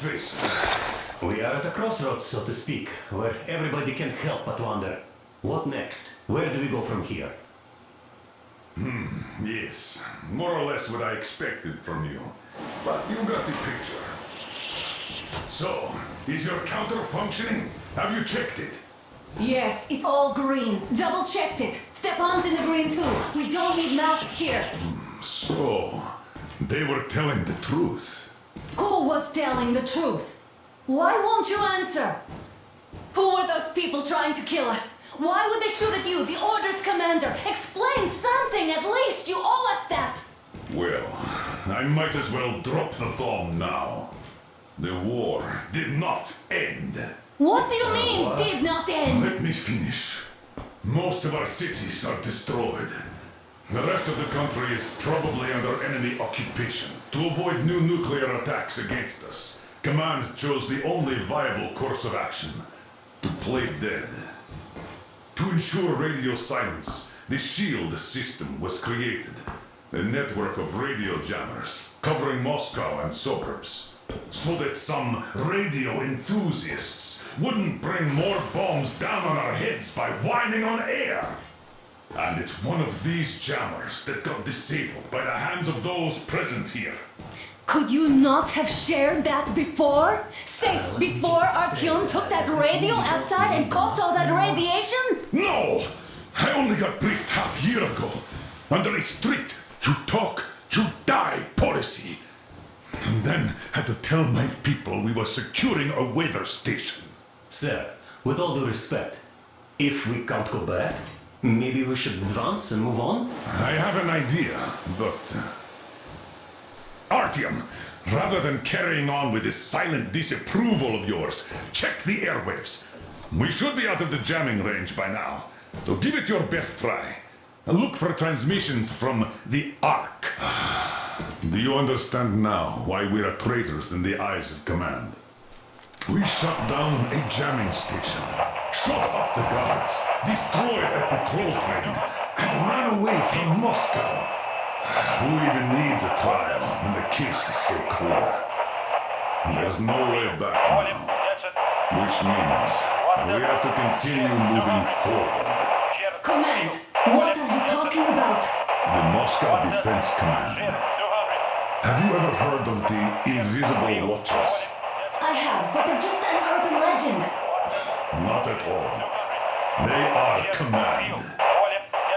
face. We are at a crossroads, so to speak, where everybody can help but wonder, what next? Where do we go from here? Yes, more or less what I expected from you. But you got the picture. So, is your counter functioning? Have you checked it? Yes, it's all green. Double checked it. Stepan's in the green too. We don't need masks here. So, they were telling the truth. Who was telling the truth? Why won't you answer? Who were those people trying to kill us? Why would they shoot at you, the Order's commander? Explain something at least. You owe us that. Well, I might as well drop the bomb now. The war did not end. What do you mean, what? did not end? Let me finish. Most of our cities are destroyed. The rest of the country is probably under enemy occupation. To avoid new nuclear attacks against us, Command chose the only viable course of action: to play dead. To ensure radio silence, the SHIELD system was created. A network of radio jammers covering Moscow and suburbs. So that some radio enthusiasts wouldn't bring more bombs down on our heads by whining on air. And it's one of these jammers that got disabled by the hands of those present here. Could you not have shared that before? Say, before Artyom took that radio outside and caught all that radiation? No! I only got briefed half year ago. Under a strict, you talk, you die policy. And then had to tell my people we were securing a weather station. Sir, with all due respect, if we can't go back, maybe we should advance and move on? I have an idea, but... Artyom, rather than carrying on with this silent disapproval of yours, check the airwaves. We should be out of the jamming range by now, so give it your best try. Look for transmissions from the Ark. Do you understand now why we are traitors in the eyes of Command? We shut down a jamming station, shot up the guards, destroyed a patrol train, and ran away from Moscow. Who even needs a trial when the case is so clear? There's no way back now, which means we have to continue moving forward. Command, what are you talking about? The Moscow Defense Command. Have you ever heard of the Invisible Watchers? I have, but they're just an urban legend. Not at all. They are Command.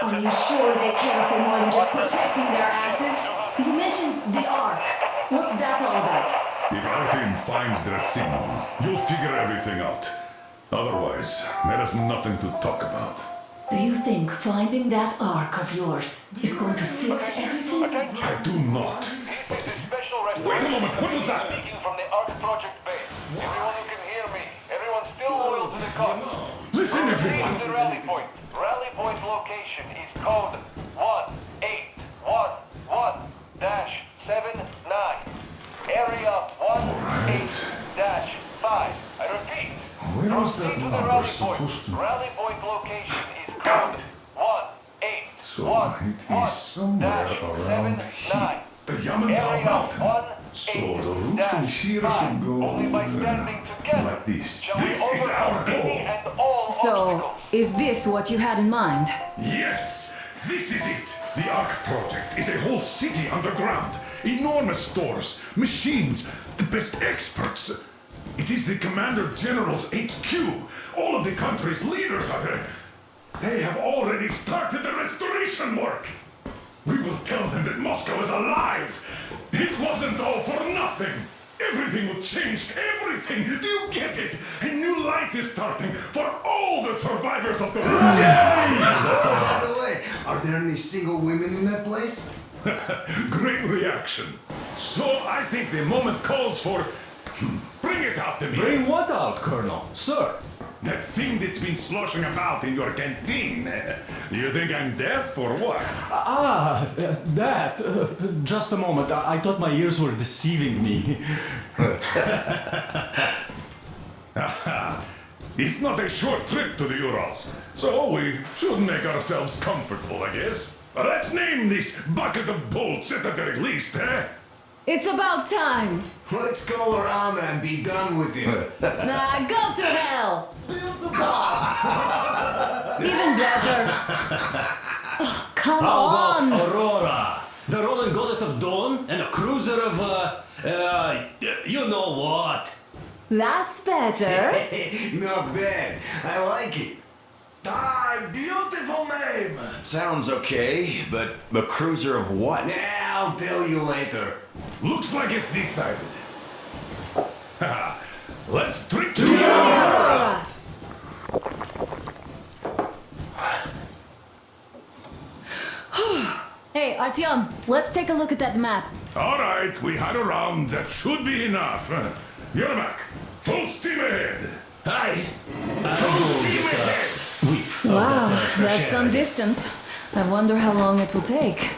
Are you sure they care for more than just protecting their asses? You mentioned the Ark. What's that all about? If our team finds their signal, you'll figure everything out. Otherwise, there is nothing to talk about. Do you think finding that Ark of yours is going to fix everything? I do not. Wait a moment, what was that? Speaking from the Ark Project base. Everyone who can hear me. Everyone's still loyal to the cause. Listen, Proceed everyone! to the rally point. Rally point location is code 1811-79. Area 18-5. I repeat. Where was Proceed that to the number rally supposed point. to... Rally point location is Got code it. 1811-79. So, it is somewhere around here. The Yamantau Area Mountain. So, the route from here should go... Only by standing together like this. shall we This is our overcome any goal! and all So, obstacles. is this what you had in mind? Yes! This is it! The Ark Project is a whole city underground. Enormous stores, machines, the best experts. It is the Commander General's HQ. All of the country's leaders are there. They have already started the restoration work. We will tell them that Moscow is alive. It wasn't all for nothing. Everything will change. Everything. Do you get it? A new life is starting for all the survivors of the war. By the way, are there any single women in that place? Great reaction. So I think the moment calls for... Bring it out to me. Bring what out, Colonel? Sir? That thing that's been sloshing about in your canteen. You think I'm deaf or what? That. Just a moment. I thought my ears were deceiving me. It's not a short trip to the Urals, so we should make ourselves comfortable, I guess. Let's name this bucket of bolts at the very least, eh? It's about time. Let's call her Anna and be done with it. Nah, go to hell. Even better. Oh, come How on. about Aurora? The Roman goddess of dawn and a cruiser of, you know what? That's better. Not bad. I like it. Beautiful name. Sounds okay, but a cruiser of what? Yeah, I'll tell you later. Looks like it's decided. Let's drink to Aurora. Hey, Artyom, let's take a look at that map. All right, we had a round. That should be enough. You're back. Full steam ahead. Hi. Full steam ahead. Wow, that's some distance. I wonder how long it will take.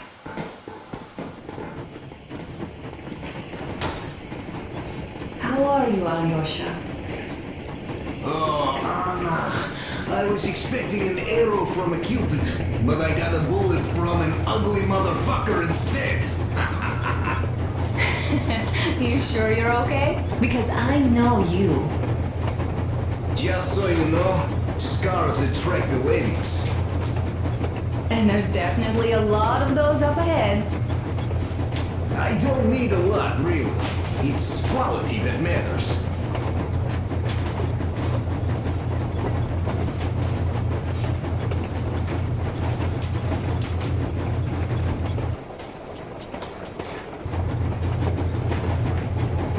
How are you, Alyosha? Oh, Anna. I was expecting an arrow from a cupid, but I got a bullet from an ugly motherfucker instead. You sure you're okay? Because I know you. Just so you know, scars attract the ladies. And there's definitely a lot of those up ahead. I don't need a lot, really. It's quality that matters.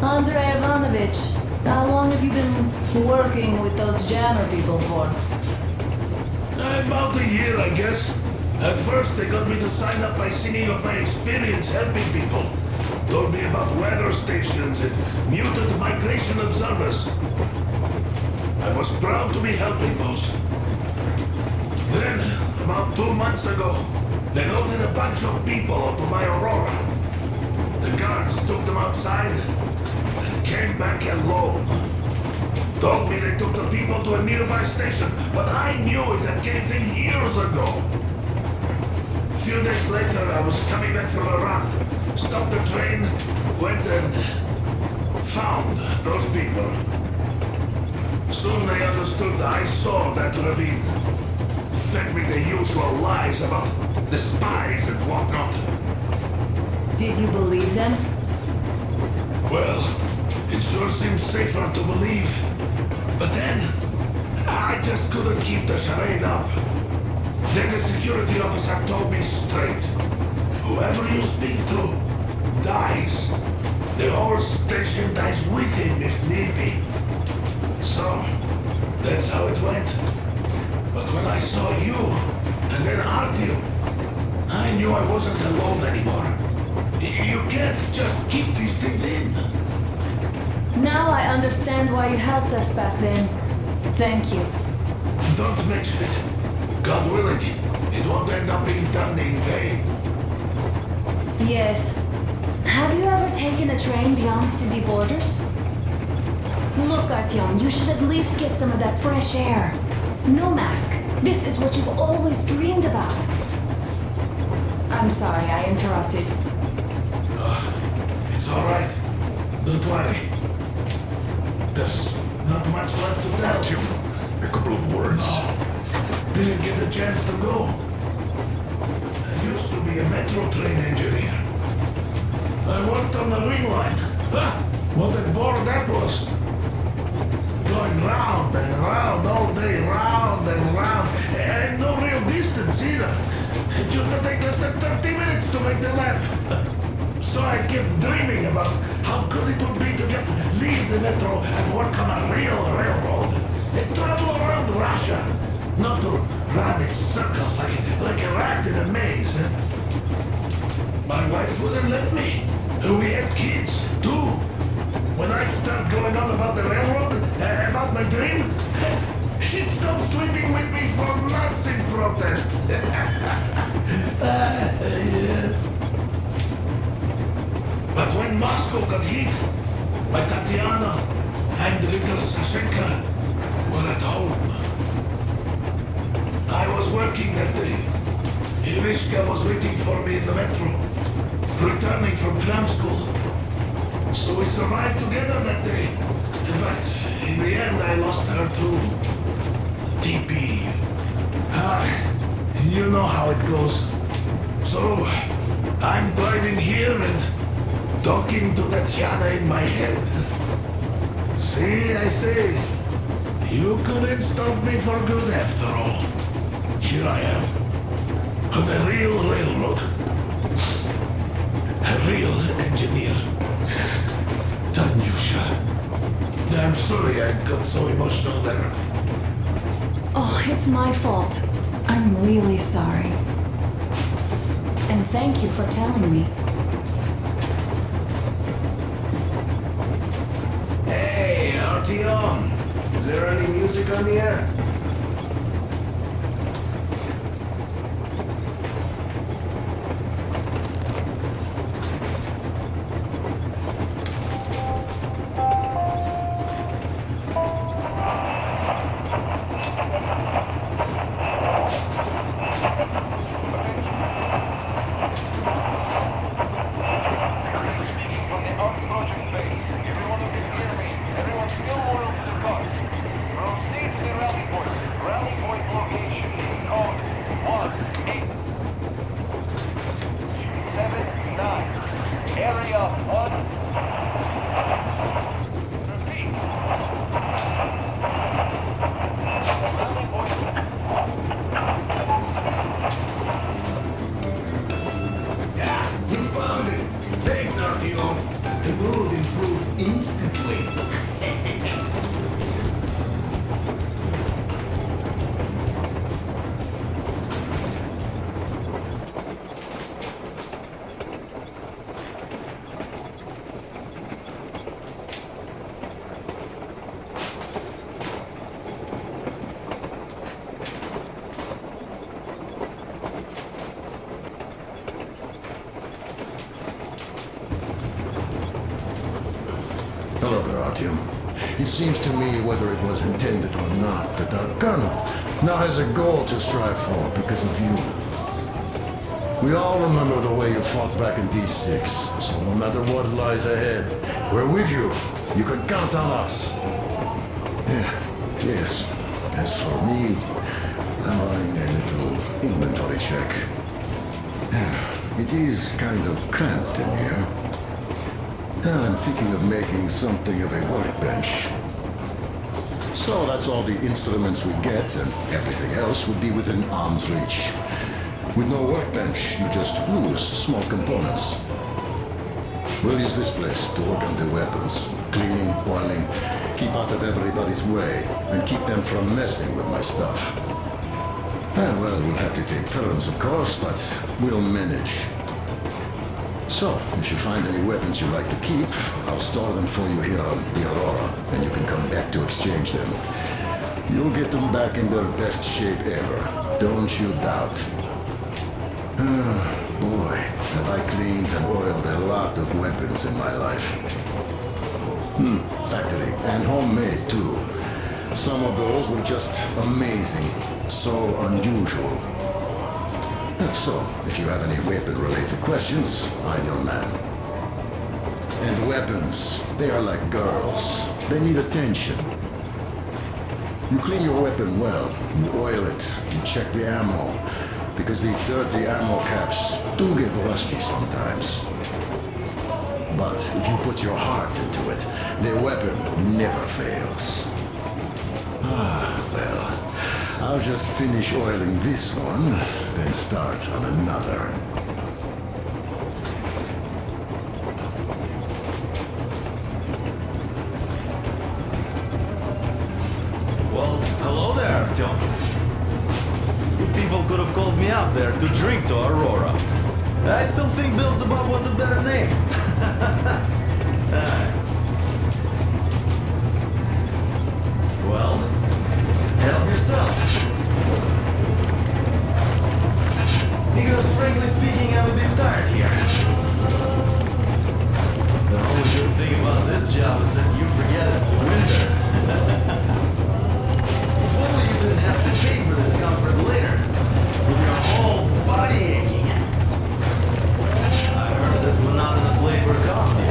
Andrei Ivanovich, how long have you been working with those jammer people for? About a year, I guess. At first, they got me to sign up by singing of my experience helping people. Told me about weather stations and mutant migration observers. I was proud to be helping those. Then, about 2 months ago, they loaded a bunch of people onto my Aurora. The guards took them outside and came back alone. Told me they took the people to a nearby station, but I knew it had caved in years ago. A few days later, I was coming back from a run, stopped the train, went and found those people. Soon they understood I saw that ravine. Fed me the usual lies about the spies and whatnot. Did you believe them? Well, it sure seems safer to believe. But then, I just couldn't keep the charade up. Then the security officer told me straight. Whoever you speak to dies. The whole station dies with him if need be. So, that's how it went. But when I saw you, and then Artyom, I knew I wasn't alone anymore. You can't just keep these things in. Now I understand why you helped us back then. Thank you. Don't mention it. God willing, it won't end up being done in vain. Yes. Have you ever taken a train beyond city borders? Look, Artyom, you should at least get some of that fresh air. No mask. This is what you've always dreamed about. I'm sorry I interrupted. It's all right. Don't worry. There's not much left to tell. Artyom, a couple of words. Didn't get a chance to go. I used to be a metro train engineer. I worked on the ring line. What a bore that was. Going round and round all day, round and round. And no real distance either. It used to take less than 30 minutes to make the lap. So I kept dreaming about how good it would be to just leave the metro and work on a real railroad. And travel around Russia. Not to run in circles like a rat in a maze. My wife wouldn't let me. We had kids, too. When I'd start going on about the railroad, about my dream, she'd stop sleeping with me for months in protest. Yes. But when Moscow got hit, my Tatiana and little Sashenka were at home. I was working that day. Irishka was waiting for me in the metro, returning from tram school. So we survived together that day. But in the end, I lost her too. TP. Ah, you know how it goes. So, I'm driving here and talking to Tatiana in my head. See, I say, you couldn't stop me for good after all. Here I am, on a real railroad. A real engineer. Tanyusha. I'm sorry I got so emotional there. Oh, it's my fault. I'm really sorry. And thank you for telling me. Hey, Artyom! Is there any music on the air? The mood improved instantly. Hello there, Artyom. It seems to me, whether it was intended or not, that our colonel now has a goal to strive for because of you. We all remember the way you fought back in D6, so no matter what lies ahead, we're with you. You can count on us. Yes. As for me, I'm running a little inventory check. It is kind of cramped in here. I'm thinking of making something of a workbench. So that's all the instruments we get, and everything else would be within arm's reach. With no workbench, you just lose small components. We'll use this place to work on the weapons, cleaning, oiling, keep out of everybody's way, and keep them from messing with my stuff. Well, we'll have to take turns, of course, but we'll manage. So, if you find any weapons you'd like to keep, I'll store them for you here on the Aurora, and you can come back to exchange them. You'll get them back in their best shape ever. Don't you doubt. Boy, have I cleaned and oiled a lot of weapons in my life. Factory and homemade too. Some of those were just amazing, so unusual. So, if you have any weapon-related questions, I'm your man. And weapons, they are like girls. They need attention. You clean your weapon well, you oil it, you check the ammo, because these dirty ammo caps do get rusty sometimes. But if you put your heart into it, the weapon never fails. Well, I'll just finish oiling this one, then start on another. Well, hello there, Tom. You people could have called me up there to drink to Aurora. I still think Beelzebub was a better name. Well, help yourself. Because frankly speaking, I'm a bit tired here. The only good thing about this job is that you forget it's winter. If only you didn't have to pay for this comfort later, with your whole body aching. I heard that monotonous labor calms you.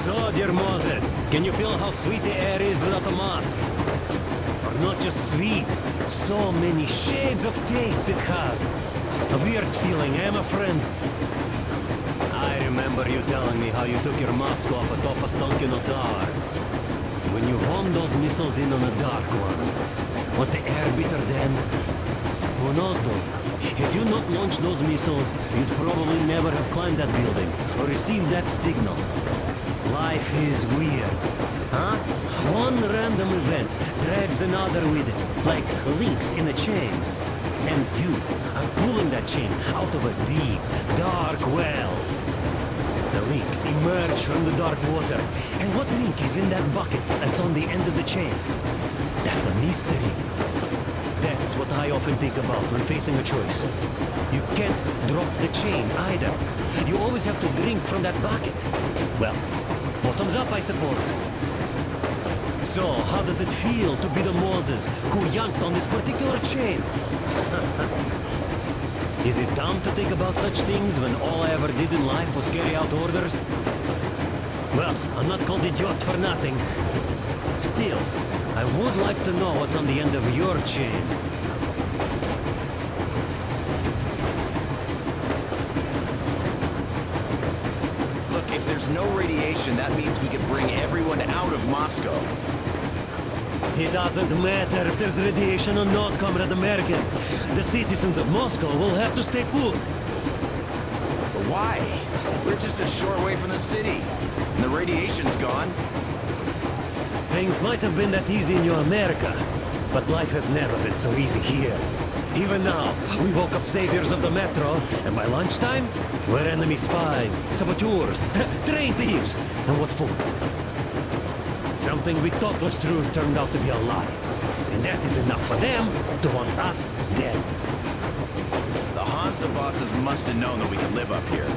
So, dear Moses, can you feel how sweet the air is without a mask? Or not just sweet, so many shades of taste it has. A weird feeling, eh, my friend? I remember you telling me how you took your mask off atop a Stonkino tower. When you homed those missiles in on the dark ones, was the air bitter then? Who knows though? Had you not launched those missiles, you'd probably never have climbed that building or received that signal. Life is weird, huh? One random event drags another with it, like links in a chain. And you are pulling that chain out of a deep, dark well. The links emerge from the dark water. And what link is in that bucket that's on the end of the chain? That's a mystery. That's what I often think about when facing a choice. You can't drop the chain either. You always have to drink from that bucket. Well, bottoms up, I suppose. So, how does it feel to be the Moses who yanked on this particular chain? Is it dumb to think about such things when all I ever did in life was carry out orders? Well, I'm not called idiot for nothing. Still, I would like to know what's on the end of your chain. Look, if there's no radiation, that means we can bring everyone out of Moscow. It doesn't matter if there's radiation or not, Comrade American. The citizens of Moscow will have to stay put. But why? We're just a short way from the city. And the radiation's gone. Things might have been that easy in your America, but life has never been so easy here. Even now, we woke up saviors of the metro, and by lunchtime, we're enemy spies, saboteurs, train thieves. And what for? Something we thought was true turned out to be a lie. And that is enough for them to want us dead. The Hansa bosses must have known that we could live up here.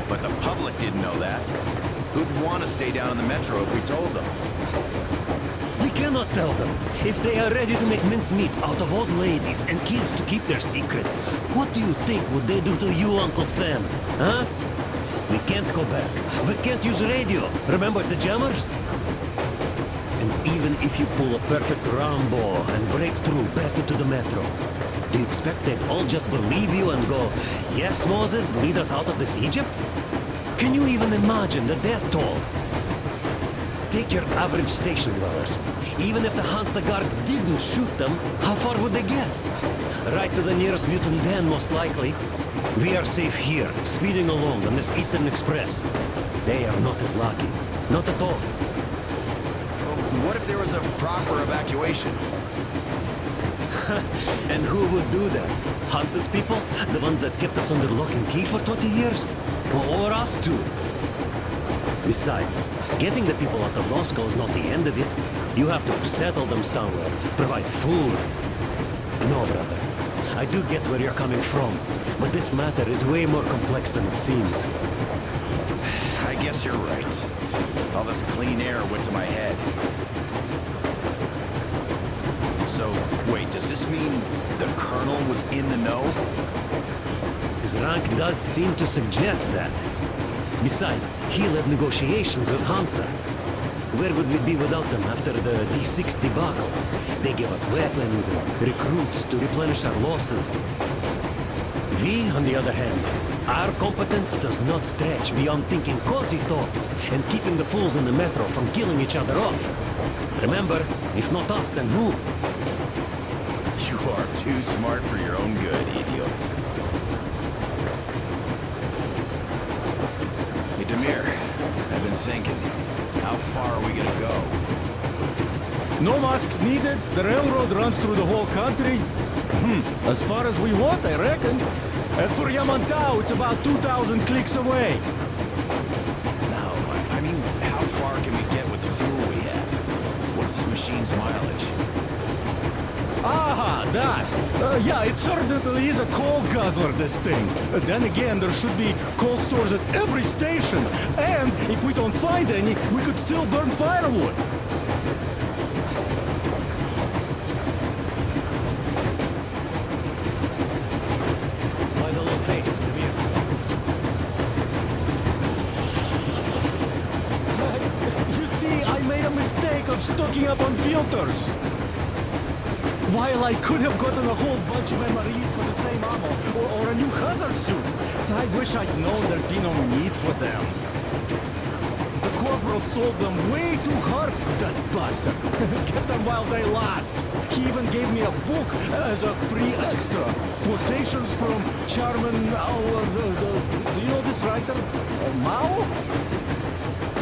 But the public didn't know that. Who'd want to stay down in the metro if we told them? We cannot tell them. If they are ready to make mincemeat out of old ladies and kids to keep their secret, what do you think would they do to you, Uncle Sam? Huh? We can't go back. We can't use radio. Remember the jammers? And even if you pull a perfect Rambo and break through back into the metro, do you expect they'd all just believe you and go, "Yes, Moses, lead us out of this Egypt"? Can you even imagine the death toll? Take your average station dwellers. Even if the Hansa guards didn't shoot them, how far would they get? Right to the nearest mutant den, most likely. We are safe here, speeding along on this Eastern Express. They are not as lucky. Not at all. Well, what if there was a proper evacuation? And who would do that? Hansa's people? The ones that kept us under lock and key for 20 years? Or us too? Besides, getting the people out of Moscow is not the end of it. You have to settle them somewhere, provide food. No, brother. I do get where you're coming from, but this matter is way more complex than it seems. I guess you're right. All this clean air went to my head. So, wait, does this mean the Colonel was in the know? His rank does seem to suggest that. Besides, he led negotiations with Hansa. Where would we be without them after the D6 debacle? They gave us weapons and recruits to replenish our losses. We, on the other hand, our competence does not stretch beyond thinking cozy thoughts and keeping the fools in the metro from killing each other off. Remember, if not us, then who? You are too smart for your own good, idiot. Hey, Demir, I've been thinking. How far are we gonna go? No masks needed. The railroad runs through the whole country. As far as we want, I reckon. As for Yamantau, it's about 2,000 clicks away. No, I mean, how far can we get with the fuel we have? What's this machine's mileage? Aha, that! Yeah, it certainly is a coal guzzler, this thing. Then again, there should be coal stores at every station. And if we don't find any, we could still burn firewood. By the long face, Demir. of stocking up on filters. While I could have gotten a whole bunch of MREs for the same ammo, or a new hazard suit, I wish I'd known there'd be no need for them. The corporal sold them way too hard, that bastard. Get them while they last. He even gave me a book as a free extra. Quotations from Chairman Mao. Do you know this writer? Mao?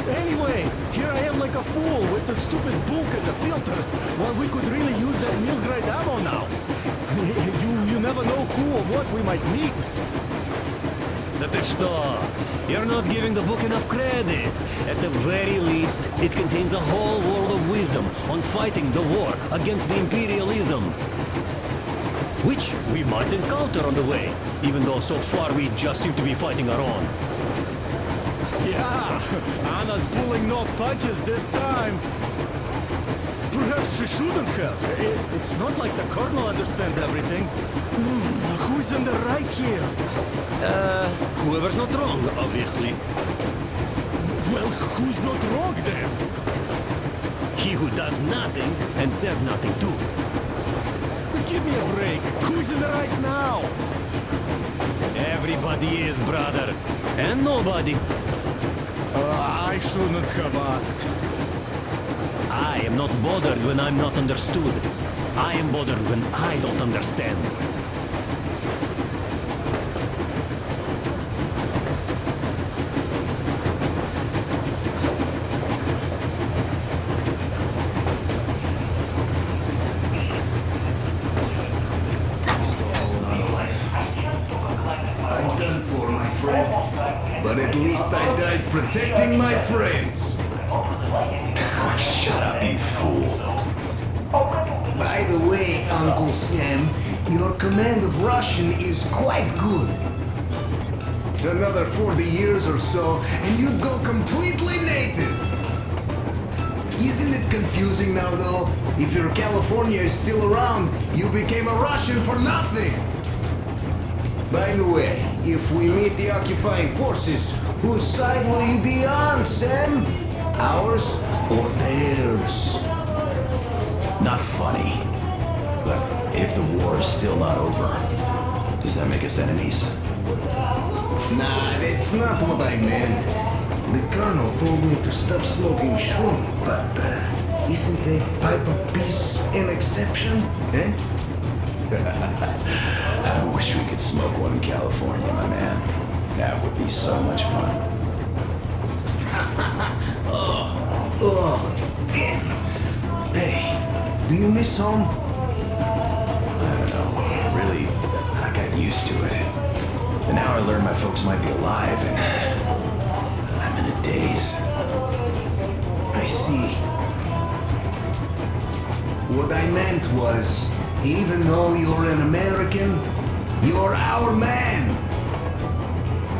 Anyway, here I am like a fool with the stupid book and the filters, while we could really use that meal-grade ammo now. You never know who or what we might meet. That is что? You're not giving the book enough credit. At the very least, it contains a whole world of wisdom on fighting the war against the imperialism. Which we might encounter on the way, even though so far we just seem to be fighting our own. Yeah, Anna's pulling no punches this time. Perhaps she shouldn't have. It's not like the Colonel understands everything. Who's in the right here? Whoever's not wrong, obviously. Well, who's not wrong then? He who does nothing and says nothing too. Give me a break. Who's in the right now? Everybody is, brother. And nobody. I shouldn't have asked. I am not bothered when I'm not understood. I am bothered when I don't understand. I'm done for, my friend. But at least I died protecting my friends. Shut up, you fool. By the way, Uncle Sam, your command of Russian is quite good. Another 40 years or so, and you'd go completely native. Isn't it confusing now, though? If your California is still around, you became a Russian for nothing. By the way, if we meet the occupying forces, whose side will you be on, Sam? Ours or theirs? Not funny. But if the war is still not over, does that make us enemies? Nah, that's not what I meant. The Colonel told me to stop smoking shroom, but isn't a pipe of peace an exception, eh? I wish we could smoke one in California, my man. That would be so much fun. Oh, damn. Hey, do you miss home? I don't know. Really, I got used to it. And now I learn my folks might be alive, and I'm in a daze. I see. What I meant was, even though you're an American, you're our man.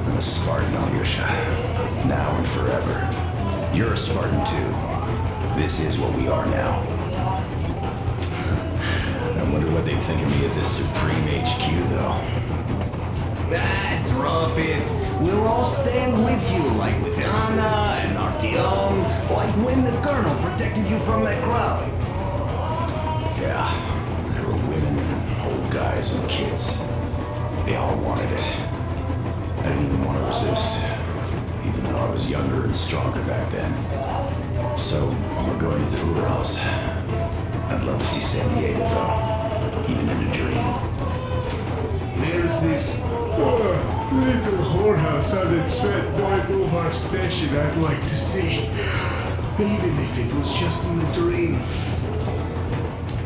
I'm a Spartan, Alyosha. Now and forever. You're a Spartan too. This is what we are now. I wonder what they think of me at this Supreme HQ, though. Ah, drop it. We'll all stand with you, like with Anna and Artyom, like when the Colonel protected you from that crowd. Yeah, there were women, old guys, and kids. They all wanted it. I didn't even want to resist, even though I was younger and stronger back then. So, we're going to the Urals. I'd love to see San Diego, though, even in a dream. There's this little whorehouse on its Novar station I'd like to see, even if it was just in a dream.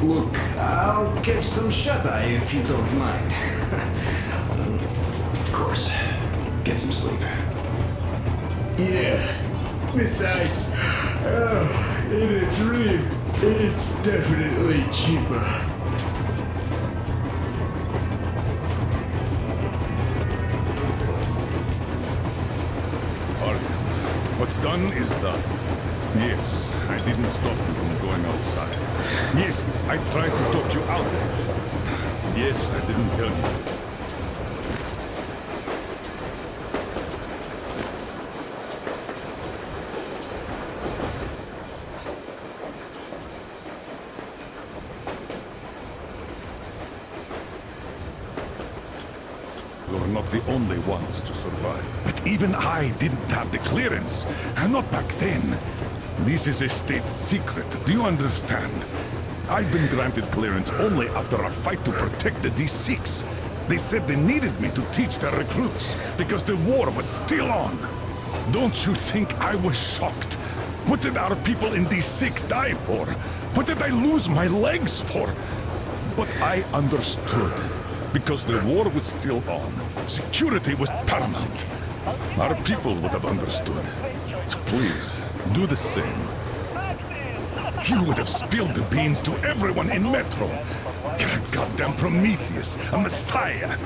Look, I'll catch some shut-eye if you don't mind. Of course. Get some sleep. Yeah. Besides, in a dream, it's definitely cheaper. What's done is done. Yes, I didn't stop you from going outside. Yes, I tried to talk you out of it. Yes, I didn't tell you. were not the only ones to survive. But even I didn't have the clearance. Not back then. This is a state secret. Do you understand? I've been granted clearance only after our fight to protect the D6. They said they needed me to teach their recruits because the war was still on. Don't you think I was shocked? What did our people in D6 die for? What did I lose my legs for? But I understood. Because the war was still on. Security was paramount. Our people would have understood. So please, do the same. You would have spilled the beans to everyone in Metro. You're a goddamn Prometheus, a messiah.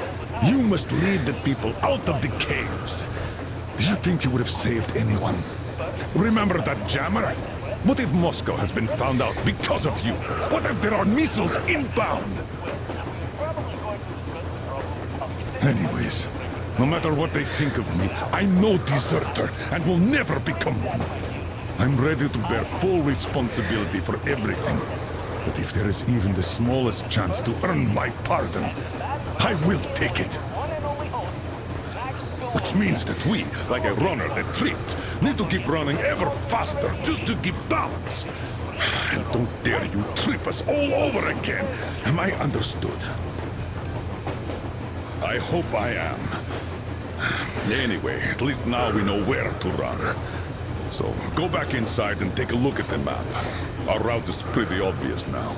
You must lead the people out of the caves. Do you think you would have saved anyone? Remember that jammer? What if Moscow has been found out because of you? What if there are missiles inbound? Anyways, no matter what they think of me, I'm no deserter and will never become one. I'm ready to bear full responsibility for everything. But if there is even the smallest chance to earn my pardon, I will take it. Which means that we, like a runner that tripped, need to keep running ever faster just to keep balance. And don't dare you trip us all over again. Am I understood? I hope I am. Anyway, at least now we know where to run. So, go back inside and take a look at the map. Our route is pretty obvious now.